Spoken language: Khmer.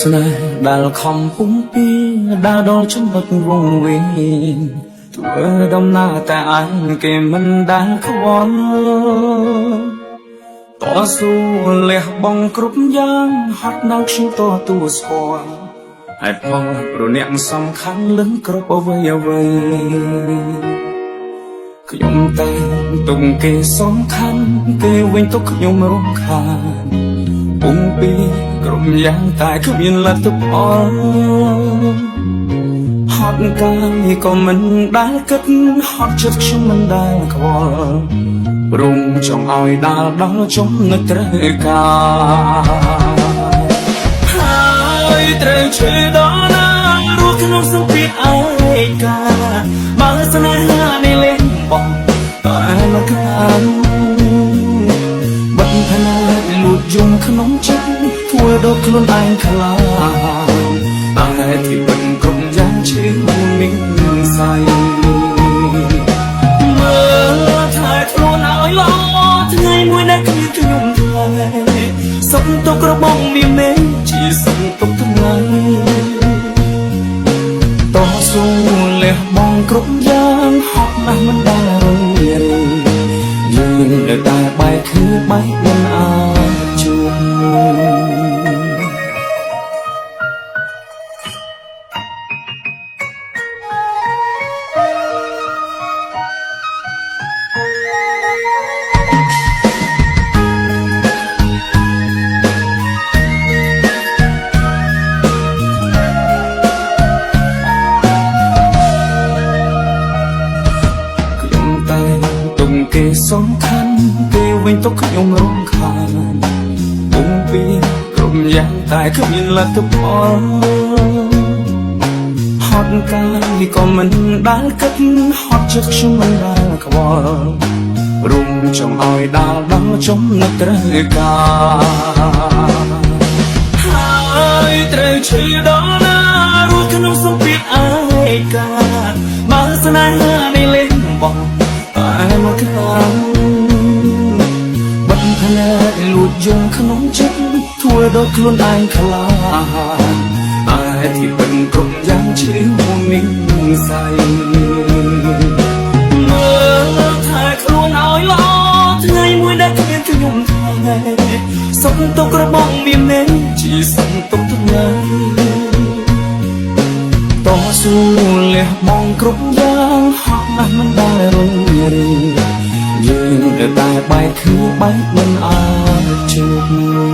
ស្នេហ៍ដែលខំពុំពីដើរដល់ចំណុចវង្វេងធ្វើដំណើរតែអញគេមិនដែលខ្វល់តស៊ូលះបង់គ្រប់យ៉ាងហត់ណាស់ខ្ញុំតទួស្គាល់ហើយផងព្រោះអ្នកសំខាន់លឹងគ្រប់អ្វីអ្វីខ្ញុំតែទុំគេសំខាន់គេវិញទុកខ្ញុំរំខានពុំពីក្រុមយ៉ាងតែគ្មានលទ្ធផលហត់កាយក៏មិនដែលគិតហត់ចិត្តខ្ញុំមិនដែលខ្វល់ព្រមចង់ឲ្យដាល់ដល់ចំណុចត្រូវការហើយត្រូវជឿដល់ណារស់ក្នុងសង្គ្រាមឯកាបើស្នេហានេះលេងបងតែមកខាងបាត់ផណាលួចយំក្នុងចិត្តធ្វើដល់ខ្លួនឯងខ្លាចតែទីបិទគ្រប់យ៉ាងឈឺមិនស្អីមើលថែខ្លួនឲ្យល្អថ្ងៃមួយដែលគឺខ្ញុំថ្លៃសុខទុក្ខរបស់មានមេជាសុខទុក្ខថ្ងៃតស៊ូលះបង់គ្រប់យ៉ាងហត់ណាស់មិនដែលរងរាយើងនៅតែបែកគឺបែកមិនអាចជួបគេសំខាន់គេវិញទុកខ្ញុំរំខានពុំពីក្រុមយ៉ាងតែគ្មានលទ្ធផលហត់កាយក៏មិនដែលគិតហត់ចិត្តខ្ញុំមិនដែលខ្វល់រុំចង់ឲ្យដាល់ដល់ចំណុចត្រូវការហើយត្រូវឈឺដល់ណារស់ក្នុងសង្គ្រាមឯកាបើស្នេហានេះលេងបងតែមកខាងបាត់ភ្នែកលួចយំក្នុងចិត្តធ្វើដល់ខ្លួនឯងខ្លាចតែទីបិទគ្រប់យ៉ាងឈឺមិនស្អីមើលថែខ្លួនឲ្យល្អថ្ងៃមួយដែលគ្មានខ្ញុំថ្ងៃសុខទុក្ខរបស់មានមេជាសុខទុក្ខថ្ងៃតស៊ូលះបង់គ្រប់យ៉ាងហត់ណាស់មិនដែលរងរាយើងនៅតែបែកគឺបែកមិនអាចជួប